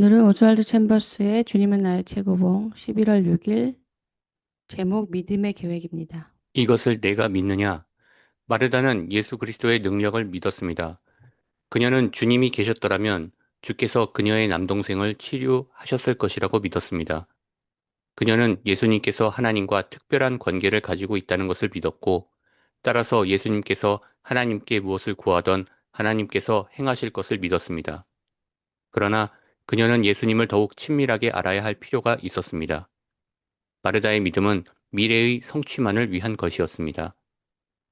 오늘은 오스왈드 챔버스의 주님은 나의 최고봉 11월 6일 제목 믿음의 계획입니다. 이것을 내가 믿느냐? 마르다는 예수 그리스도의 능력을 믿었습니다. 그녀는 주님이 계셨더라면 주께서 그녀의 남동생을 치료하셨을 것이라고 믿었습니다. 그녀는 예수님께서 하나님과 특별한 관계를 가지고 있다는 것을 믿었고, 따라서 예수님께서 하나님께 무엇을 구하던 하나님께서 행하실 것을 믿었습니다. 그러나 그녀는 예수님을 더욱 친밀하게 알아야 할 필요가 있었습니다. 마르다의 믿음은 미래의 성취만을 위한 것이었습니다.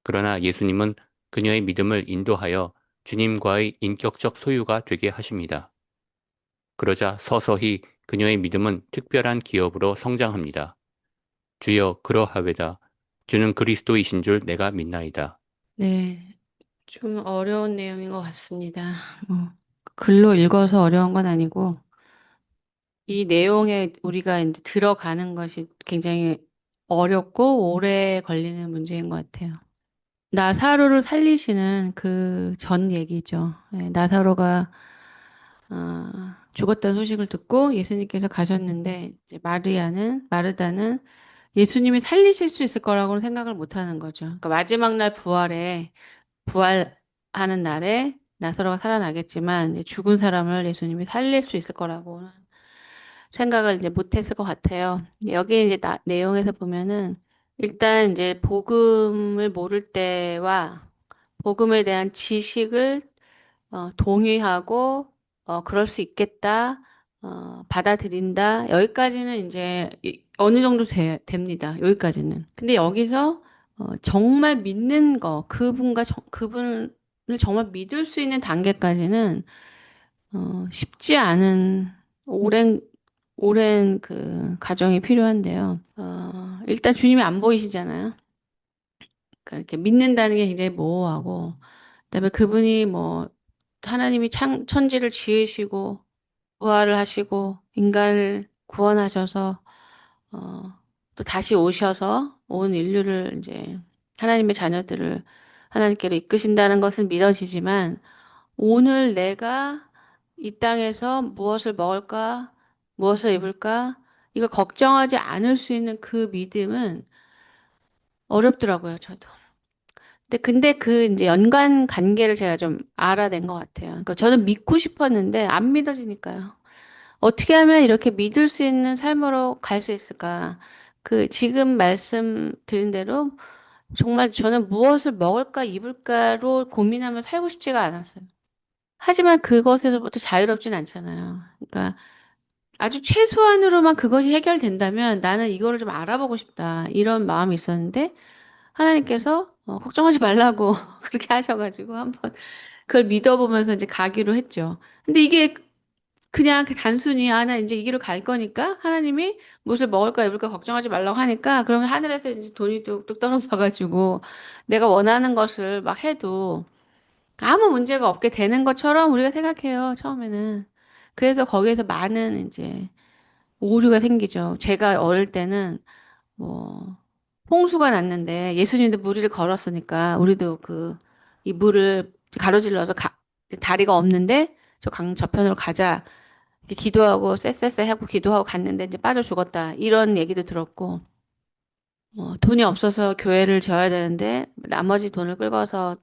그러나 예수님은 그녀의 믿음을 인도하여 주님과의 인격적 소유가 되게 하십니다. 그러자 서서히 그녀의 믿음은 특별한 기업으로 성장합니다. 주여 그러하외다. 주는 그리스도이신 줄 내가 믿나이다. 네, 좀 어려운 내용인 것 같습니다. 글로 읽어서 어려운 건 아니고 이 내용에 우리가 이제 들어가는 것이 굉장히 어렵고 오래 걸리는 문제인 것 같아요. 나사로를 살리시는 그 전 얘기죠. 예, 나사로가 죽었다는 소식을 듣고 예수님께서 가셨는데 이제 마르다는 예수님이 살리실 수 있을 거라고는 생각을 못 하는 거죠. 그러니까 마지막 날 부활하는 날에 나사로가 살아나겠지만 이제 죽은 사람을 예수님이 살릴 수 있을 거라고는 생각을 이제 못 했을 것 같아요. 여기 이제 내용에서 보면은 일단 이제 복음을 모를 때와 복음에 대한 지식을 동의하고 그럴 수 있겠다. 받아들인다. 여기까지는 이제 어느 정도 됩니다. 여기까지는. 근데 여기서 정말 믿는 거, 그분을 정말 믿을 수 있는 단계까지는 쉽지 않은 오랜 오랜 그 과정이 필요한데요. 일단 주님이 안 보이시잖아요. 그러니까 이렇게 믿는다는 게 굉장히 모호하고, 그다음에 그분이 뭐 하나님이 천지를 지으시고 부활을 하시고 인간을 구원하셔서 어, 또 다시 오셔서 온 인류를 이제 하나님의 자녀들을 하나님께로 이끄신다는 것은 믿어지지만 오늘 내가 이 땅에서 무엇을 먹을까, 무엇을 입을까, 이걸 걱정하지 않을 수 있는 그 믿음은 어렵더라고요, 저도. 근데 그 이제 연관 관계를 제가 좀 알아낸 것 같아요. 그러니까 저는 믿고 싶었는데 안 믿어지니까요. 어떻게 하면 이렇게 믿을 수 있는 삶으로 갈 수 있을까? 그 지금 말씀드린 대로 정말 저는 무엇을 먹을까 입을까로 고민하며 살고 싶지가 않았어요. 하지만 그것에서부터 자유롭진 않잖아요. 그러니까 아주 최소한으로만 그것이 해결된다면 나는 이거를 좀 알아보고 싶다. 이런 마음이 있었는데 하나님께서 걱정하지 말라고 그렇게 하셔가지고 한번 그걸 믿어보면서 이제 가기로 했죠. 근데 이게 그냥 단순히 나 이제 이 길을 갈 거니까 하나님이 무엇을 먹을까 입을까 걱정하지 말라고 하니까 그러면 하늘에서 이제 돈이 뚝뚝 떨어져가지고 내가 원하는 것을 막 해도 아무 문제가 없게 되는 것처럼 우리가 생각해요, 처음에는. 그래서 거기에서 많은 이제 오류가 생기죠. 제가 어릴 때는 뭐 홍수가 났는데 예수님도 물 위를 걸었으니까 우리도 이 물을 가로질러서 다리가 없는데 저 강 저편으로 가자. 이렇게 기도하고 쎄쎄쎄 하고 기도하고 갔는데 이제 빠져 죽었다. 이런 얘기도 들었고 돈이 없어서 교회를 지어야 되는데 나머지 돈을 끌고서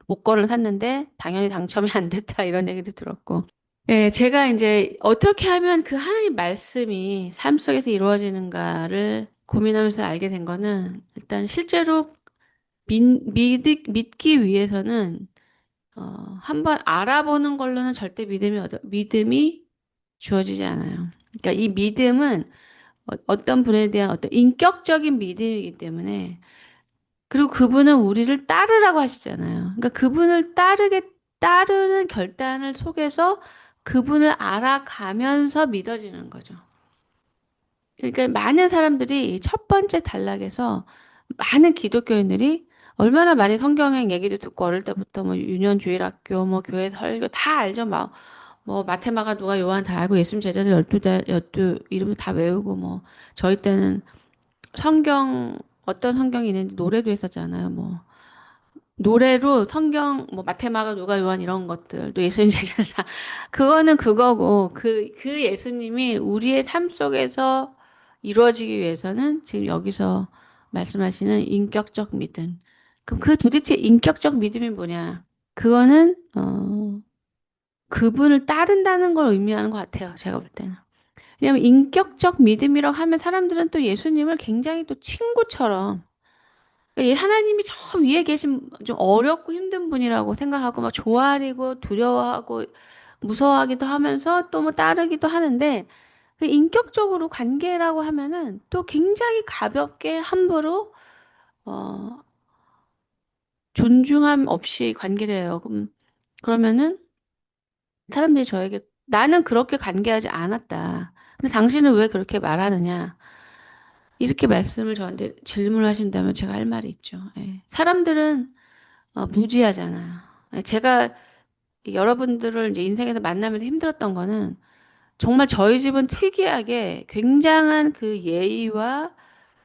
목걸을 샀는데 당연히 당첨이 안 됐다. 이런 얘기도 들었고. 예, 제가 이제 어떻게 하면 그 하나님 말씀이 삶 속에서 이루어지는가를 고민하면서 알게 된 거는 일단 실제로 믿기 위해서는 한번 알아보는 걸로는 절대 믿음이 주어지지 않아요. 그러니까 이 믿음은 어떤 분에 대한 어떤 인격적인 믿음이기 때문에 그리고 그분은 우리를 따르라고 하시잖아요. 그러니까 따르는 결단을 속에서 그분을 알아가면서 믿어지는 거죠. 그러니까 많은 사람들이 첫 번째 단락에서 많은 기독교인들이 얼마나 많이 성경의 얘기도 듣고 어릴 때부터 뭐 유년주일학교 뭐 교회 설교 다 알죠. 막 뭐 마테마가 누가 요한 다 알고 예수님 제자들 열두 이름을 다 외우고 뭐 저희 때는 성경 어떤 성경이 있는지 노래도 했었잖아요. 뭐 노래로 성경, 뭐, 마테마가, 누가, 요한 이런 것들, 또 예수님 제자들 다, 그거는 그거고, 그 예수님이 우리의 삶 속에서 이루어지기 위해서는 지금 여기서 말씀하시는 인격적 믿음. 그럼 그 도대체 인격적 믿음이 뭐냐? 그거는, 그분을 따른다는 걸 의미하는 것 같아요. 제가 볼 때는. 왜냐면 인격적 믿음이라고 하면 사람들은 또 예수님을 굉장히 또 친구처럼 이 하나님이 저 위에 계신 좀 어렵고 힘든 분이라고 생각하고 막 조아리고 두려워하고 무서워하기도 하면서 또 뭐 따르기도 하는데 그 인격적으로 관계라고 하면은 또 굉장히 가볍게 함부로 어 존중함 없이 관계를 해요. 그러면은 사람들이 저에게 나는 그렇게 관계하지 않았다. 근데 당신은 왜 그렇게 말하느냐? 이렇게 말씀을 저한테 질문을 하신다면 제가 할 말이 있죠. 예. 사람들은 무지하잖아요. 예, 제가 여러분들을 이제 인생에서 만나면서 힘들었던 거는 정말 저희 집은 특이하게 굉장한 그 예의와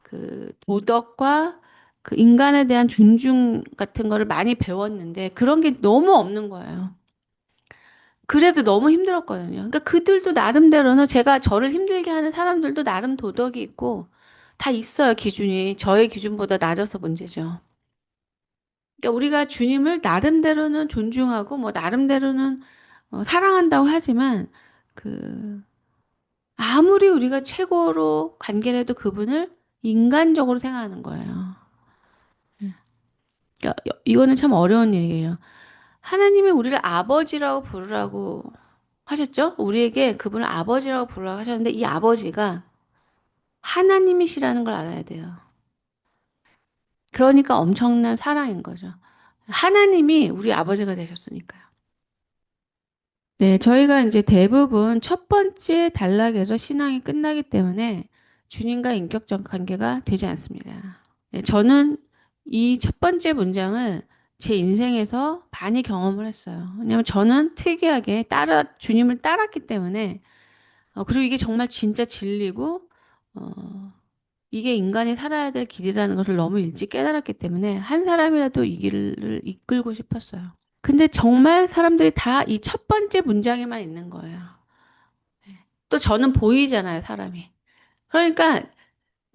그 도덕과 그 인간에 대한 존중 같은 거를 많이 배웠는데 그런 게 너무 없는 거예요. 그래도 너무 힘들었거든요. 그러니까 그들도 나름대로는 제가 저를 힘들게 하는 사람들도 나름 도덕이 있고 다 있어요, 기준이. 저의 기준보다 낮아서 문제죠. 그러니까 우리가 주님을 나름대로는 존중하고 뭐 나름대로는 사랑한다고 하지만 그 아무리 우리가 최고로 관계를 해도 그분을 인간적으로 생각하는 거예요. 그러니까 이거는 참 어려운 일이에요. 하나님이 우리를 아버지라고 부르라고 하셨죠? 우리에게 그분을 아버지라고 부르라고 하셨는데 이 아버지가 하나님이시라는 걸 알아야 돼요. 그러니까 엄청난 사랑인 거죠. 하나님이 우리 아버지가 되셨으니까요. 네, 저희가 이제 대부분 첫 번째 단락에서 신앙이 끝나기 때문에 주님과 인격적 관계가 되지 않습니다. 네, 저는 이 첫 번째 문장을 제 인생에서 많이 경험을 했어요. 왜냐하면 저는 특이하게 주님을 따랐기 때문에, 그리고 이게 정말 진짜 진리고, 이게 인간이 살아야 될 길이라는 것을 너무 일찍 깨달았기 때문에 한 사람이라도 이 길을 이끌고 싶었어요. 근데 정말 사람들이 다 이 첫 번째 문장에만 있는 거예요. 또 저는 보이잖아요, 사람이. 그러니까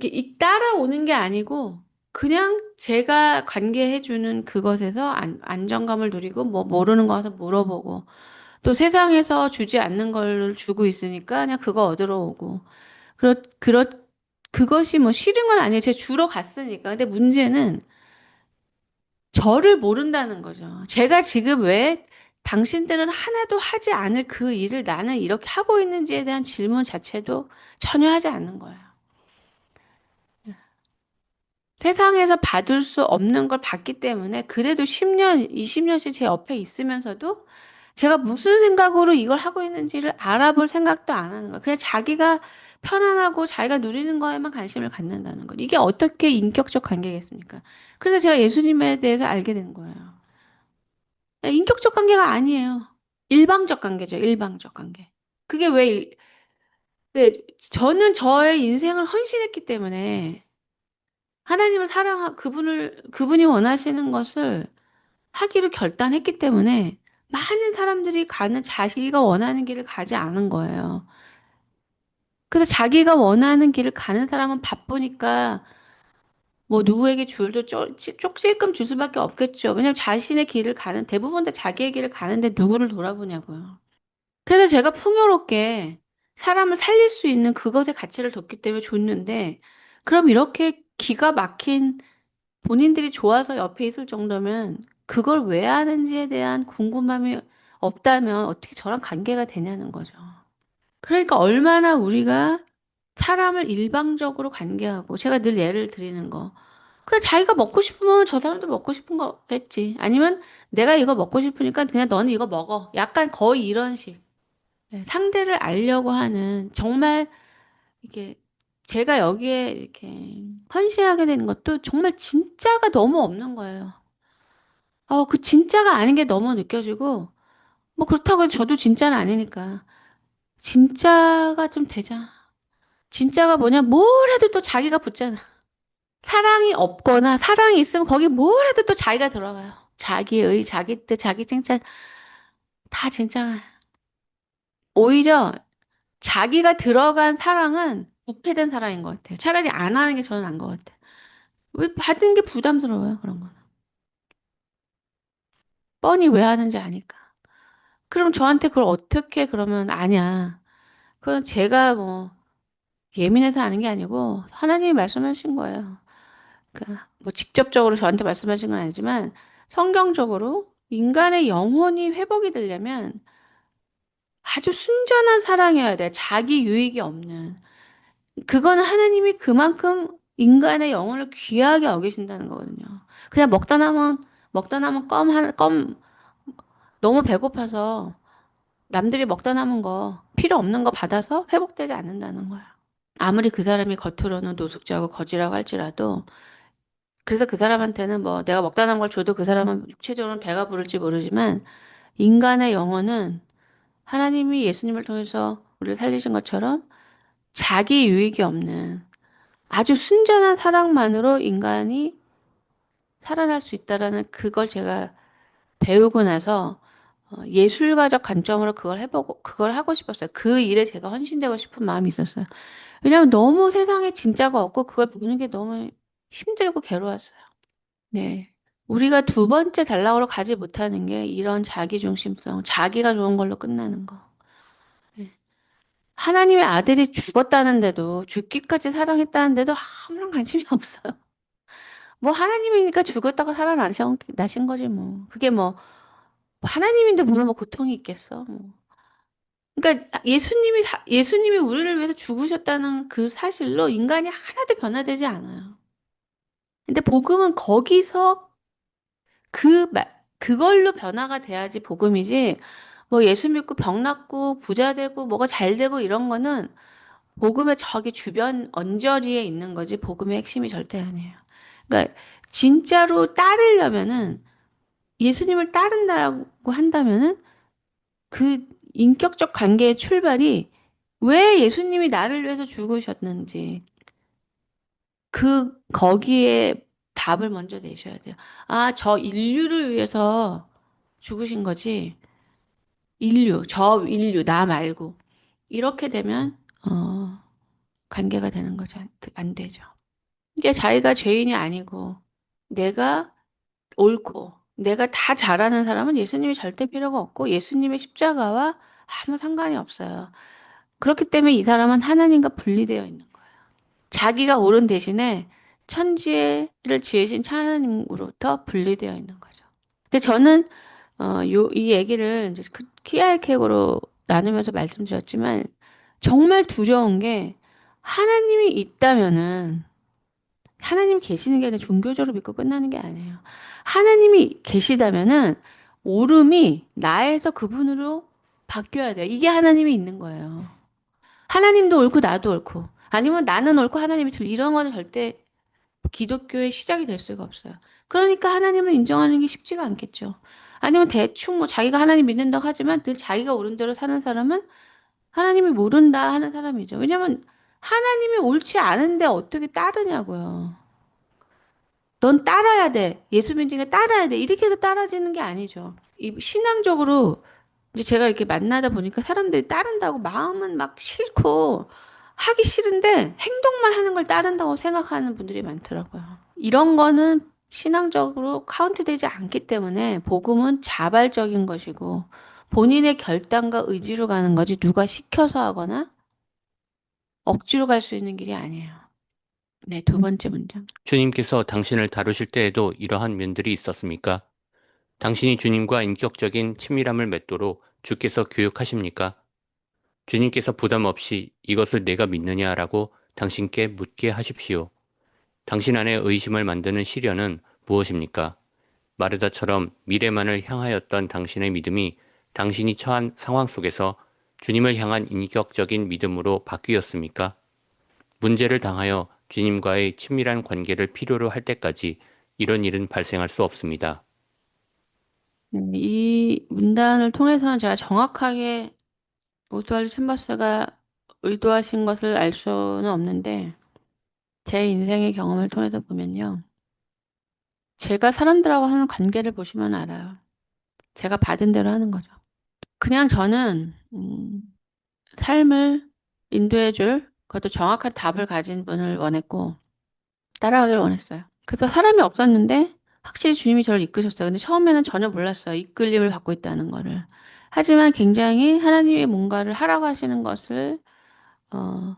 이 따라오는 게 아니고 그냥 제가 관계해주는 그것에서 안정감을 누리고 뭐 모르는 거 와서 물어보고 또 세상에서 주지 않는 걸 주고 있으니까 그냥 그거 얻으러 오고 그것이 뭐 싫은 건 아니에요. 제가 주러 갔으니까. 근데 문제는 저를 모른다는 거죠. 제가 지금 왜 당신들은 하나도 하지 않을 그 일을 나는 이렇게 하고 있는지에 대한 질문 자체도 전혀 하지 않는 거예요. 세상에서 받을 수 없는 걸 받기 때문에 그래도 10년, 20년씩 제 옆에 있으면서도 제가 무슨 생각으로 이걸 하고 있는지를 알아볼 생각도 안 하는 거예요. 그냥 자기가 편안하고 자기가 누리는 거에만 관심을 갖는다는 것. 이게 어떻게 인격적 관계겠습니까? 그래서 제가 예수님에 대해서 알게 된 거예요. 인격적 관계가 아니에요. 일방적 관계죠, 일방적 관계. 그게 왜, 저는 저의 인생을 헌신했기 때문에 그분이 원하시는 것을 하기로 결단했기 때문에 많은 사람들이 자기가 원하는 길을 가지 않은 거예요. 그래서 자기가 원하는 길을 가는 사람은 바쁘니까 뭐 누구에게 줄도 쪽찔끔 줄 수밖에 없겠죠. 왜냐면 자신의 길을 대부분 다 자기의 길을 가는데 누구를 돌아보냐고요. 그래서 제가 풍요롭게 사람을 살릴 수 있는 그것의 가치를 뒀기 때문에 줬는데, 그럼 이렇게 기가 막힌 본인들이 좋아서 옆에 있을 정도면 그걸 왜 하는지에 대한 궁금함이 없다면 어떻게 저랑 관계가 되냐는 거죠. 그러니까 얼마나 우리가 사람을 일방적으로 관계하고, 제가 늘 예를 드리는 거. 그냥 자기가 먹고 싶으면 저 사람도 먹고 싶은 거 했지. 아니면 내가 이거 먹고 싶으니까 그냥 너는 이거 먹어. 약간 거의 이런 식. 네, 상대를 알려고 하는 정말 이게 제가 여기에 이렇게 헌신하게 된 것도 정말 진짜가 너무 없는 거예요. 그 진짜가 아닌 게 너무 느껴지고 뭐 그렇다고 해서 저도 진짜는 아니니까 진짜가 좀 되자. 진짜가 뭐냐? 뭘 해도 또 자기가 붙잖아. 사랑이 없거나 사랑이 있으면 거기 뭘 해도 또 자기가 들어가요. 자기의, 자기 뜻, 자기 칭찬, 다 진짜, 오히려 자기가 들어간 사랑은 부패된 사랑인 것 같아요. 차라리 안 하는 게 저는 나은 것 같아요. 왜 받은 게 부담스러워요, 그런 거. 뻔히 왜 하는지 아니까. 그럼 저한테 그걸 어떻게 그러면 아냐. 그건 제가 뭐 예민해서 아는 게 아니고 하나님이 말씀하신 거예요. 그러니까 뭐 직접적으로 저한테 말씀하신 건 아니지만 성경적으로 인간의 영혼이 회복이 되려면 아주 순전한 사랑이어야 돼. 자기 유익이 없는. 그거는 하나님이 그만큼 인간의 영혼을 귀하게 여기신다는 거거든요. 그냥 먹다 남은 껌 너무 배고파서 남들이 먹다 남은 거 필요 없는 거 받아서 회복되지 않는다는 거야. 아무리 그 사람이 겉으로는 노숙자고 거지라고 할지라도 그래서 그 사람한테는 뭐 내가 먹다 남은 걸 줘도 그 사람은 육체적으로는 배가 부를지 모르지만 인간의 영혼은 하나님이 예수님을 통해서 우리를 살리신 것처럼 자기 유익이 없는 아주 순전한 사랑만으로 인간이 살아날 수 있다라는 그걸 제가 배우고 나서 예술가적 관점으로 그걸 해보고 그걸 하고 싶었어요. 그 일에 제가 헌신되고 싶은 마음이 있었어요. 왜냐하면 너무 세상에 진짜가 없고 그걸 보는 게 너무 힘들고 괴로웠어요. 네. 우리가 두 번째 단락으로 가지 못하는 게 이런 자기중심성, 자기가 좋은 걸로 끝나는 거. 네. 하나님의 아들이 죽었다는데도, 죽기까지 사랑했다는데도 아무런 관심이 없어요. 뭐 하나님이니까 죽었다가 살아나신 거지 뭐. 그게 뭐 하나님인데 무슨 뭐 고통이 있겠어. 뭐. 그러니까 예수님이 우리를 위해서 죽으셨다는 그 사실로 인간이 하나도 변화되지 않아요. 근데 복음은 거기서 그걸로 변화가 돼야지 복음이지. 뭐 예수 믿고 병 낫고 부자 되고 뭐가 잘 되고 이런 거는 복음의 저기 주변 언저리에 있는 거지 복음의 핵심이 절대 아니에요. 그러니까 진짜로 따르려면은 예수님을 따른다고 한다면은 그 인격적 관계의 출발이 왜 예수님이 나를 위해서 죽으셨는지 거기에 답을 먼저 내셔야 돼요. 아, 저 인류를 위해서 죽으신 거지. 나 말고. 이렇게 되면, 관계가 되는 거죠. 안 되죠. 이게 자기가 죄인이 아니고, 내가 옳고, 내가 다 잘하는 사람은 예수님이 절대 필요가 없고, 예수님의 십자가와 아무 상관이 없어요. 그렇기 때문에 이 사람은 하나님과 분리되어 있는 거예요. 자기가 옳은 대신에 천지를 지으신 하나님으로부터 분리되어 있는 거죠. 근데 저는 이 얘기를 이제 키알케고로 나누면서 말씀드렸지만 정말 두려운 게 하나님이 있다면은 하나님 계시는 게 아니라 종교적으로 믿고 끝나는 게 아니에요. 하나님이 계시다면은 옳음이 나에서 그분으로 바뀌어야 돼요. 이게 하나님이 있는 거예요. 하나님도 옳고 나도 옳고 아니면 나는 옳고 하나님이 이런 거는 절대 기독교의 시작이 될 수가 없어요. 그러니까 하나님을 인정하는 게 쉽지가 않겠죠. 아니면 대충 뭐 자기가 하나님 믿는다고 하지만 늘 자기가 옳은 대로 사는 사람은 하나님이 모른다 하는 사람이죠. 왜냐면 하나님이 옳지 않은데 어떻게 따르냐고요. 넌 따라야 돼. 예수 믿으니까 따라야 돼. 이렇게 해서 따라지는 게 아니죠. 이 신앙적으로 이제 제가 이렇게 만나다 보니까 사람들이 따른다고 마음은 막 싫고 하기 싫은데 행동만 하는 걸 따른다고 생각하는 분들이 많더라고요. 이런 거는 신앙적으로 카운트되지 않기 때문에 복음은 자발적인 것이고 본인의 결단과 의지로 가는 거지 누가 시켜서 하거나 억지로 갈 수 있는 길이 아니에요. 네, 두 번째 문장. 주님께서 당신을 다루실 때에도 이러한 면들이 있었습니까? 당신이 주님과 인격적인 친밀함을 맺도록 주께서 교육하십니까? 주님께서 부담 없이 이것을 내가 믿느냐라고 당신께 묻게 하십시오. 당신 안에 의심을 만드는 시련은 무엇입니까? 마르다처럼 미래만을 향하였던 당신의 믿음이 당신이 처한 상황 속에서 주님을 향한 인격적인 믿음으로 바뀌었습니까? 문제를 당하여 주님과의 친밀한 관계를 필요로 할 때까지 이런 일은 발생할 수 없습니다. 이 문단을 통해서는 제가 정확하게 오스왈드 챔버스가 의도하신 것을 알 수는 없는데 제 인생의 경험을 통해서 보면요. 제가 사람들하고 하는 관계를 보시면 알아요. 제가 받은 대로 하는 거죠. 그냥 저는, 삶을 인도해줄, 그것도 정확한 답을 가진 분을 원했고, 따라가길 원했어요. 그래서 사람이 없었는데, 확실히 주님이 저를 이끄셨어요. 근데 처음에는 전혀 몰랐어요. 이끌림을 받고 있다는 거를. 하지만 굉장히 하나님이 뭔가를 하라고 하시는 것을, 어,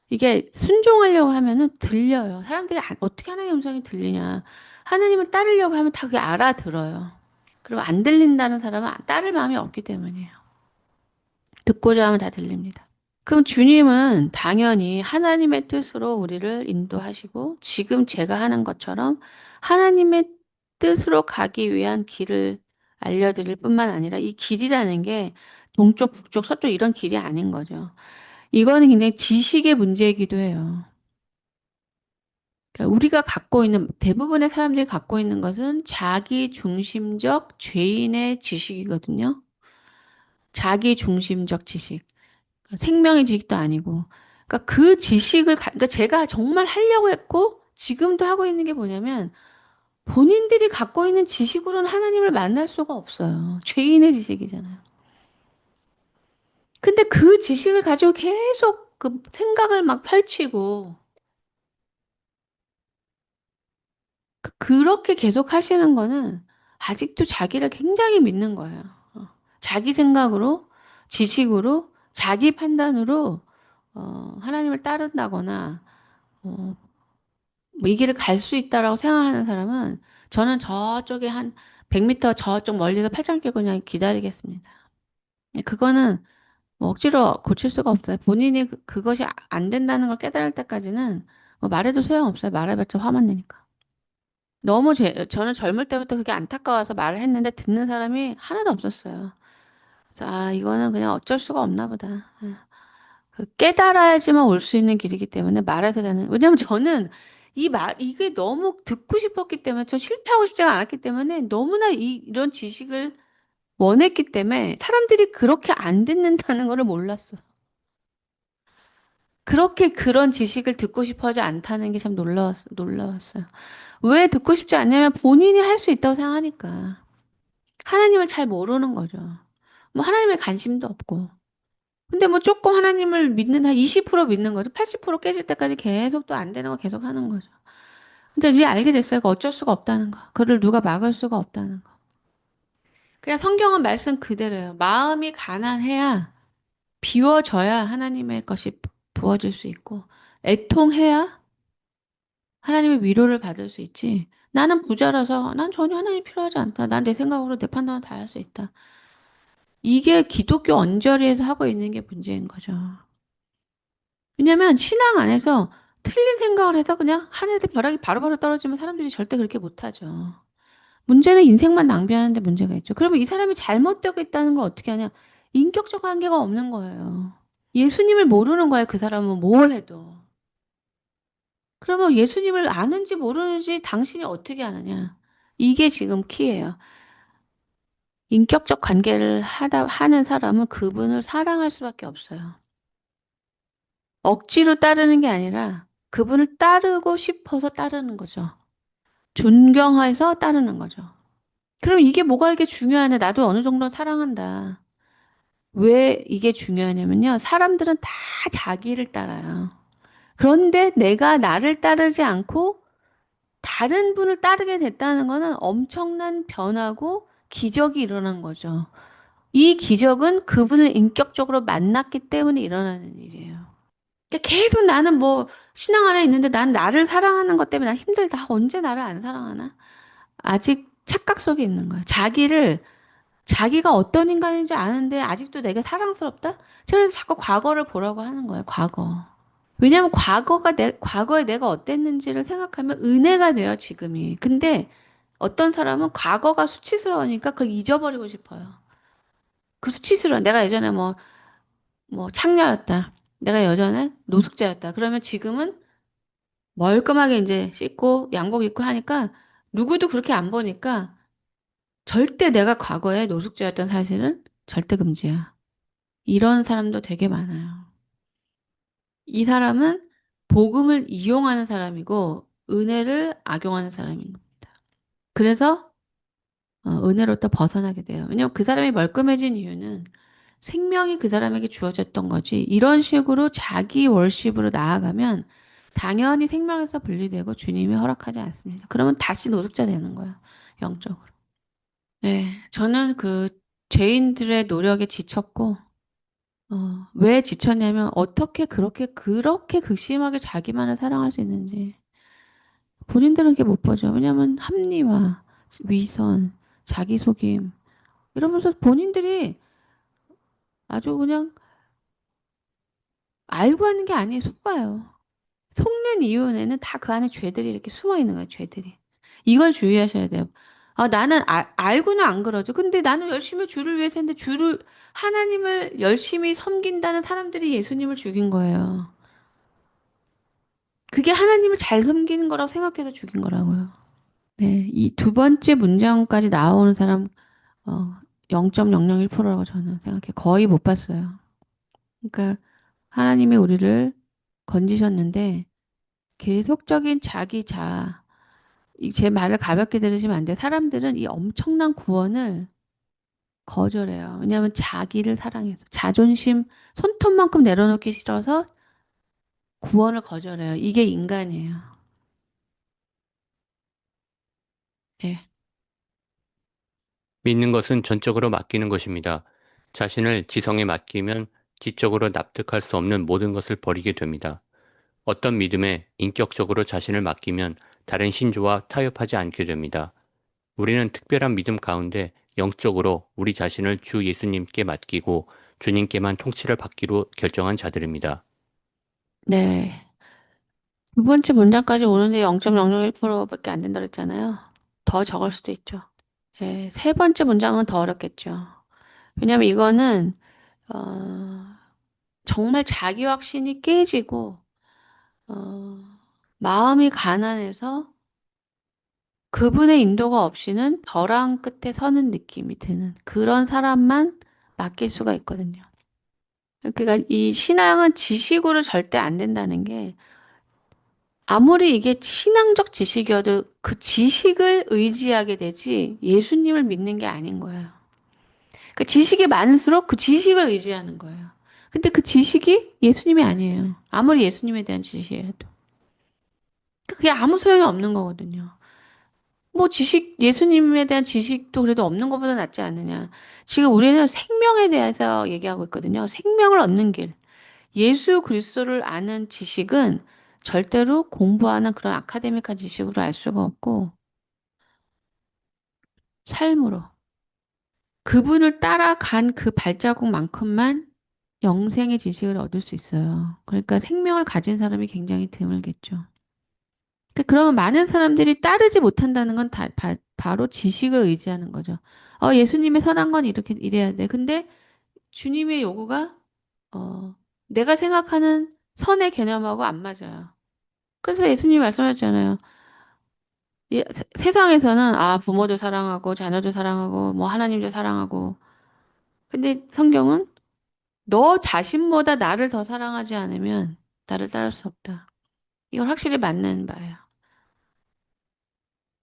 이게 순종하려고 하면은 들려요. 사람들이 어떻게 하나님의 음성이 들리냐. 하나님을 따르려고 하면 다 그게 알아들어요. 그리고 안 들린다는 사람은 따를 마음이 없기 때문이에요. 듣고자 하면 다 들립니다. 그럼 주님은 당연히 하나님의 뜻으로 우리를 인도하시고 지금 제가 하는 것처럼 하나님의 뜻으로 가기 위한 길을 알려드릴 뿐만 아니라 이 길이라는 게 동쪽, 북쪽, 서쪽 이런 길이 아닌 거죠. 이거는 굉장히 지식의 문제이기도 해요. 그러니까 우리가 갖고 있는 대부분의 사람들이 갖고 있는 것은 자기 중심적 죄인의 지식이거든요. 자기 중심적 지식. 생명의 지식도 아니고. 그러니까 그 지식을 그러니까 제가 정말 하려고 했고 지금도 하고 있는 게 뭐냐면 본인들이 갖고 있는 지식으로는 하나님을 만날 수가 없어요. 죄인의 지식이잖아요. 근데 그 지식을 가지고 계속 그 생각을 막 펼치고 그렇게 계속 하시는 거는 아직도 자기를 굉장히 믿는 거예요. 자기 생각으로, 지식으로, 자기 판단으로 하나님을 따른다거나 어, 뭐이 길을 갈 수 있다라고 생각하는 사람은 저는 저쪽에 한 100m 저쪽 멀리서 팔짱 끼고 그냥 기다리겠습니다. 그거는 뭐 억지로 고칠 수가 없어요. 본인이 그것이 안 된다는 걸 깨달을 때까지는 뭐 말해도 소용없어요. 말해봤자 화만 내니까. 너무 저는 젊을 때부터 그게 안타까워서 말을 했는데 듣는 사람이 하나도 없었어요. 그래서 아, 이거는 그냥 어쩔 수가 없나 보다. 그 깨달아야지만 올 수 있는 길이기 때문에 말해서 되는. 왜냐면 저는 이게 너무 듣고 싶었기 때문에, 저 실패하고 싶지가 않았기 때문에 너무나 이런 지식을 원했기 때문에 사람들이 그렇게 안 듣는다는 거를 몰랐어. 그렇게 그런 지식을 듣고 싶어 하지 않다는 게 참 놀라웠어요. 왜 듣고 싶지 않냐면 본인이 할 수 있다고 생각하니까. 하나님을 잘 모르는 거죠. 뭐 하나님의 관심도 없고. 근데 뭐 조금 하나님을 믿는 한 20% 믿는 거죠. 80% 깨질 때까지 계속 또 안 되는 거 계속 하는 거죠. 근데 이제 알게 됐어요. 그 어쩔 수가 없다는 거. 그를 누가 막을 수가 없다는 거. 그냥 성경은 말씀 그대로예요. 마음이 가난해야 비워져야 하나님의 것이 부어질 수 있고 애통해야 하나님의 위로를 받을 수 있지. 나는 부자라서 난 전혀 하나님 필요하지 않다. 난 내 생각으로 내 판단을 다 할 수 있다. 이게 기독교 언저리에서 하고 있는 게 문제인 거죠. 왜냐면 신앙 안에서 틀린 생각을 해서 그냥 하늘에서 벼락이 바로바로 떨어지면 사람들이 절대 그렇게 못하죠. 문제는 인생만 낭비하는데 문제가 있죠. 그러면 이 사람이 잘못되고 있다는 걸 어떻게 하냐? 인격적 관계가 없는 거예요. 예수님을 모르는 거예요. 그 사람은 뭘 해도. 그러면 예수님을 아는지 모르는지 당신이 어떻게 아느냐? 이게 지금 키예요. 인격적 관계를 하는 사람은 그분을 사랑할 수밖에 없어요. 억지로 따르는 게 아니라 그분을 따르고 싶어서 따르는 거죠. 존경해서 따르는 거죠. 그럼 이게 뭐가 이렇게 중요하냐? 나도 어느 정도 사랑한다. 왜 이게 중요하냐면요. 사람들은 다 자기를 따라요. 그런데 내가 나를 따르지 않고 다른 분을 따르게 됐다는 거는 엄청난 변화고 기적이 일어난 거죠. 이 기적은 그분을 인격적으로 만났기 때문에 일어나는 일이에요. 그러니까 계속 나는 뭐 신앙 안에 있는데 난 나를 사랑하는 것 때문에 나 힘들다. 언제 나를 안 사랑하나? 아직 착각 속에 있는 거예요. 자기가 어떤 인간인지 아는데 아직도 내가 사랑스럽다? 그래서 자꾸 과거를 보라고 하는 거예요. 과거. 왜냐하면 과거에 내가 어땠는지를 생각하면 은혜가 돼요, 지금이. 근데 어떤 사람은 과거가 수치스러우니까 그걸 잊어버리고 싶어요. 그 수치스러워. 내가 예전에 뭐 창녀였다. 내가 예전에 노숙자였다. 그러면 지금은 멀끔하게 이제 씻고 양복 입고 하니까 누구도 그렇게 안 보니까 절대 내가 과거에 노숙자였던 사실은 절대 금지야. 이런 사람도 되게 많아요. 이 사람은 복음을 이용하는 사람이고 은혜를 악용하는 사람인 겁니다. 그래서 은혜로부터 벗어나게 돼요. 왜냐면 그 사람이 멀끔해진 이유는 생명이 그 사람에게 주어졌던 거지. 이런 식으로 자기 월십으로 나아가면 당연히 생명에서 분리되고 주님이 허락하지 않습니다. 그러면 다시 노숙자 되는 거예요. 영적으로. 네. 저는 그 죄인들의 노력에 지쳤고, 왜 지쳤냐면 어떻게 그렇게 극심하게 자기만을 사랑할 수 있는지. 본인들은 그게 못 보죠. 왜냐면 합리화, 위선, 자기속임, 이러면서 본인들이 아주 그냥 알고 하는 게 아니에요. 속아요. 속는 이유에는 다 그 안에 죄들이 이렇게 숨어 있는 거예요, 죄들이. 이걸 주의하셔야 돼요. 나는 알고는 안 그러죠. 근데 나는 열심히 주를 위해서 했는데 하나님을 열심히 섬긴다는 사람들이 예수님을 죽인 거예요. 그게 하나님을 잘 섬기는 거라고 생각해서 죽인 거라고요. 네, 이 두 번째 문장까지 나오는 사람, 어, 0.001%라고 저는 생각해요. 거의 못 봤어요. 그러니까 하나님이 우리를 건지셨는데 계속적인 자기 자아, 제 말을 가볍게 들으시면 안 돼요. 사람들은 이 엄청난 구원을 거절해요. 왜냐하면 자기를 사랑해서. 자존심, 손톱만큼 내려놓기 싫어서 구원을 거절해요. 이게 인간이에요. 네. 믿는 것은 전적으로 맡기는 것입니다. 자신을 지성에 맡기면 지적으로 납득할 수 없는 모든 것을 버리게 됩니다. 어떤 믿음에 인격적으로 자신을 맡기면 다른 신조와 타협하지 않게 됩니다. 우리는 특별한 믿음 가운데 영적으로 우리 자신을 주 예수님께 맡기고 주님께만 통치를 받기로 결정한 자들입니다. 네. 두 번째 문장까지 오는데 0.001%밖에 안 된다 그랬잖아요. 더 적을 수도 있죠. 네. 세 번째 문장은 더 어렵겠죠. 왜냐하면 이거는 어, 정말 자기 확신이 깨지고 어, 마음이 가난해서 그분의 인도가 없이는 벼랑 끝에 서는 느낌이 드는 그런 사람만 맡길 수가 있거든요. 그러니까 이 신앙은 지식으로 절대 안 된다는 게 아무리 이게 신앙적 지식이어도 그 지식을 의지하게 되지 예수님을 믿는 게 아닌 거예요. 그 지식이 많을수록 그 지식을 의지하는 거예요. 근데 그 지식이 예수님이 아니에요. 아무리 예수님에 대한 지식이어도. 그게 아무 소용이 없는 거거든요. 뭐 예수님에 대한 지식도 그래도 없는 것보다 낫지 않느냐. 지금 우리는 생명에 대해서 얘기하고 있거든요. 생명을 얻는 길. 예수 그리스도를 아는 지식은 절대로 공부하는 그런 아카데믹한 지식으로 알 수가 없고, 삶으로. 그분을 따라간 그 발자국만큼만 영생의 지식을 얻을 수 있어요. 그러니까 생명을 가진 사람이 굉장히 드물겠죠. 그러면 많은 사람들이 따르지 못한다는 건 바로 지식을 의지하는 거죠. 예수님의 선한 건 이렇게 이래야 돼. 근데 주님의 요구가 어, 내가 생각하는 선의 개념하고 안 맞아요. 그래서 예수님이 말씀하셨잖아요. 세상에서는 부모도 사랑하고 자녀도 사랑하고 뭐 하나님도 사랑하고 근데 성경은 너 자신보다 나를 더 사랑하지 않으면 나를 따를 수 없다. 이건 확실히 맞는 바예요.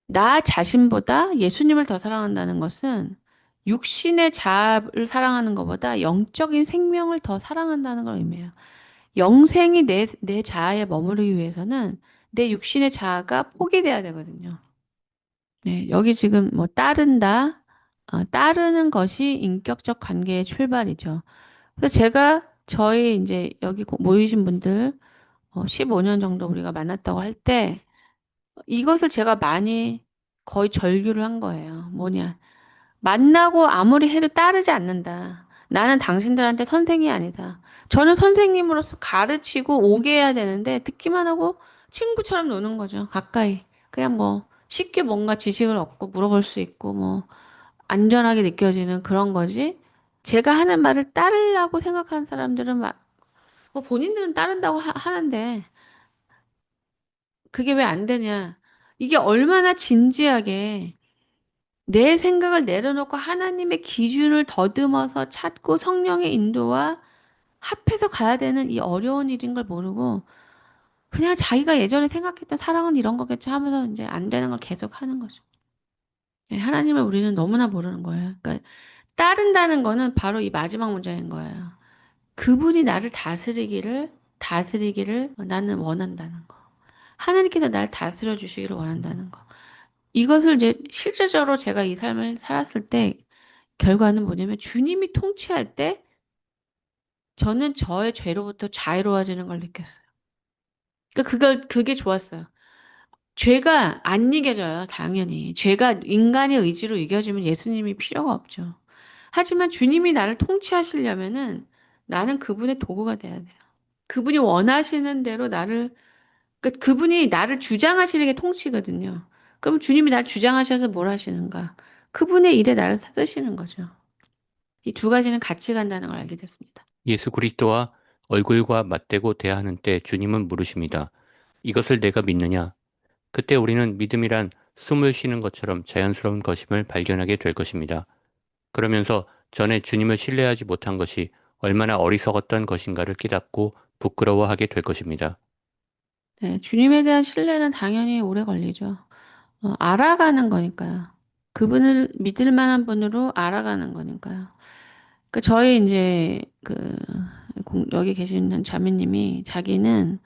나 자신보다 예수님을 더 사랑한다는 것은 육신의 자아를 사랑하는 것보다 영적인 생명을 더 사랑한다는 걸 의미해요. 영생이 내 자아에 머무르기 위해서는 내 육신의 자아가 포기돼야 되거든요. 네, 여기 지금 뭐 따르는 것이 인격적 관계의 출발이죠. 그래서 제가 저희 이제 여기 모이신 분들 15년 정도 우리가 만났다고 할 때 이것을 제가 많이 거의 절규를 한 거예요. 뭐냐. 만나고 아무리 해도 따르지 않는다. 나는 당신들한테 선생이 아니다. 저는 선생님으로서 가르치고 오게 해야 되는데 듣기만 하고 친구처럼 노는 거죠. 가까이. 그냥 뭐 쉽게 뭔가 지식을 얻고 물어볼 수 있고 뭐 안전하게 느껴지는 그런 거지. 제가 하는 말을 따르려고 생각하는 사람들은 뭐 본인들은 따른다고 하는데 그게 왜 안 되냐. 이게 얼마나 진지하게 내 생각을 내려놓고 하나님의 기준을 더듬어서 찾고 성령의 인도와 합해서 가야 되는 이 어려운 일인 걸 모르고 그냥 자기가 예전에 생각했던 사랑은 이런 거겠지 하면서 이제 안 되는 걸 계속 하는 거죠. 네, 하나님을 우리는 너무나 모르는 거예요. 그러니까 따른다는 거는 바로 이 마지막 문장인 거예요. 그분이 나를 다스리기를 나는 원한다는 거. 하나님께서 나를 다스려 주시기를 원한다는 거. 이것을 이제 실제적으로 제가 이 삶을 살았을 때 결과는 뭐냐면 주님이 통치할 때 저는 저의 죄로부터 자유로워지는 걸 느꼈어요. 그러니까 그게 좋았어요. 죄가 안 이겨져요, 당연히. 죄가 인간의 의지로 이겨지면 예수님이 필요가 없죠. 하지만 주님이 나를 통치하시려면은 나는 그분의 도구가 돼야 돼요. 그분이 원하시는 대로 그러니까 그분이 나를 주장하시는 게 통치거든요. 그럼 주님이 나를 주장하셔서 뭘 하시는가? 그분의 일에 나를 쓰시는 거죠. 이 두 가지는 같이 간다는 걸 알게 됐습니다. 예수 그리스도와 얼굴과 맞대고 대하는 때 주님은 물으십니다. 이것을 내가 믿느냐? 그때 우리는 믿음이란 숨을 쉬는 것처럼 자연스러운 것임을 발견하게 될 것입니다. 그러면서 전에 주님을 신뢰하지 못한 것이 얼마나 어리석었던 것인가를 깨닫고 부끄러워하게 될 것입니다. 네, 주님에 대한 신뢰는 당연히 오래 걸리죠. 알아가는 거니까요. 그분을 믿을 만한 분으로 알아가는 거니까요. 그 저희 이제 여기 계시는 자매님이 자기는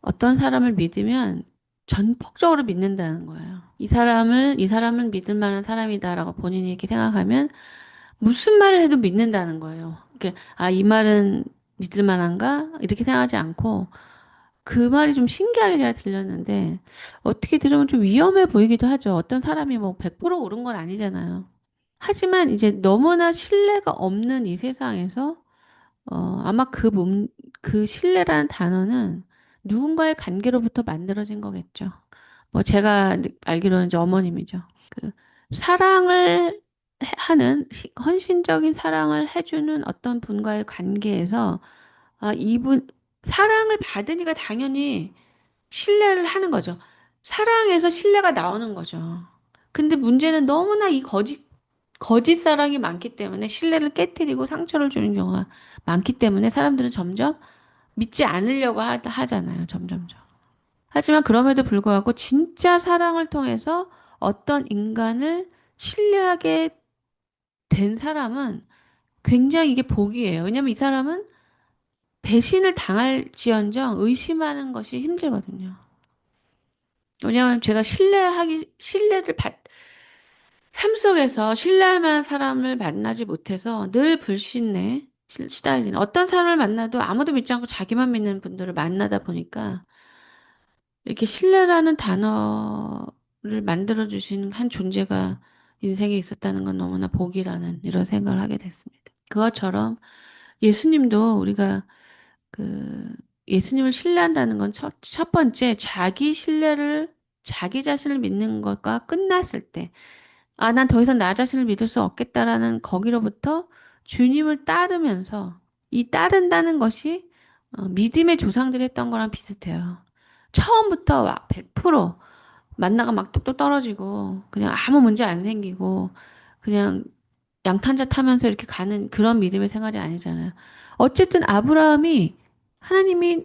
어떤 사람을 믿으면 전폭적으로 믿는다는 거예요. 이 사람은 믿을 만한 사람이다라고 본인이 이렇게 생각하면 무슨 말을 해도 믿는다는 거예요. 이 말은 믿을 만한가? 이렇게 생각하지 않고 그 말이 좀 신기하게 제가 들렸는데 어떻게 들으면 좀 위험해 보이기도 하죠. 어떤 사람이 뭐 100% 옳은 건 아니잖아요. 하지만 이제 너무나 신뢰가 없는 이 세상에서 아마 그 신뢰라는 단어는 누군가의 관계로부터 만들어진 거겠죠. 뭐 제가 알기로는 이제 어머님이죠. 그 사랑을 헌신적인 사랑을 해주는 어떤 분과의 관계에서 이분 사랑을 받으니까 당연히 신뢰를 하는 거죠. 사랑에서 신뢰가 나오는 거죠. 근데 문제는 너무나 이 거짓 사랑이 많기 때문에 신뢰를 깨뜨리고 상처를 주는 경우가 많기 때문에 사람들은 점점 믿지 않으려고 하잖아요. 점점점. 하지만 그럼에도 불구하고 진짜 사랑을 통해서 어떤 인간을 신뢰하게 된 사람은 굉장히 이게 복이에요. 왜냐면 이 사람은 배신을 당할지언정 의심하는 것이 힘들거든요. 왜냐하면 제가 삶 속에서 신뢰할 만한 사람을 만나지 못해서 늘 불신에 시달리는 어떤 사람을 만나도 아무도 믿지 않고 자기만 믿는 분들을 만나다 보니까 이렇게 신뢰라는 단어를 만들어주신 한 존재가 인생에 있었다는 건 너무나 복이라는 이런 생각을 하게 됐습니다. 그것처럼 예수님도 우리가 그 예수님을 신뢰한다는 건 첫 번째 자기 자신을 믿는 것과 끝났을 때 난 더 이상 나 자신을 믿을 수 없겠다라는 거기로부터 주님을 따르면서 이 따른다는 것이 믿음의 조상들이 했던 거랑 비슷해요. 처음부터 막 100% 만나가 막 뚝뚝 떨어지고 그냥 아무 문제 안 생기고 그냥 양탄자 타면서 이렇게 가는 그런 믿음의 생활이 아니잖아요. 어쨌든 아브라함이 하나님이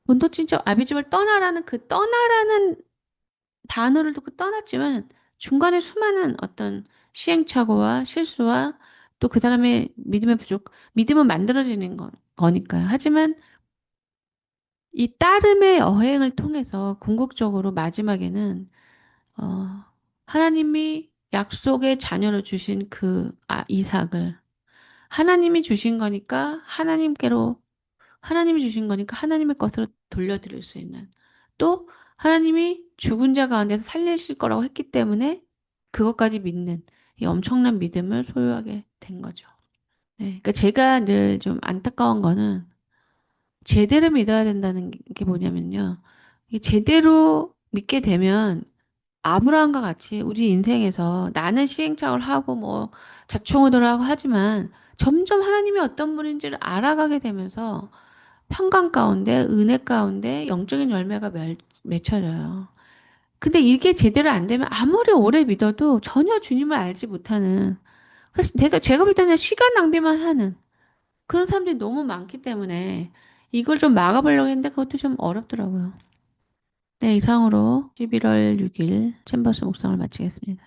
본토 친척 아비집을 떠나라는 그 떠나라는 단어를 듣고 떠났지만 중간에 수많은 어떤 시행착오와 실수와 또 그 사람의 믿음은 만들어지는 거니까요. 하지만 이 따름의 여행을 통해서 궁극적으로 마지막에는 어, 하나님이 약속의 자녀로 주신 이삭을 하나님이 주신 거니까 하나님이 주신 거니까 하나님의 것으로 돌려드릴 수 있는 또 하나님이 죽은 자 가운데서 살리실 거라고 했기 때문에 그것까지 믿는 이 엄청난 믿음을 소유하게 된 거죠. 네, 그러니까 제가 늘 좀 안타까운 거는 제대로 믿어야 된다는 게 뭐냐면요. 이게 제대로 믿게 되면 아브라함과 같이 우리 인생에서 나는 시행착오를 하고 뭐 자충우돌을 하고 하지만 점점 하나님이 어떤 분인지를 알아가게 되면서 평강 가운데 은혜 가운데 영적인 열매가 맺혀져요. 근데 이게 제대로 안 되면 아무리 오래 믿어도 전혀 주님을 알지 못하는 그래서 제가 볼 때는 시간 낭비만 하는 그런 사람들이 너무 많기 때문에 이걸 좀 막아보려고 했는데 그것도 좀 어렵더라고요. 네, 이상으로 11월 6일 챔버스 묵상을 마치겠습니다.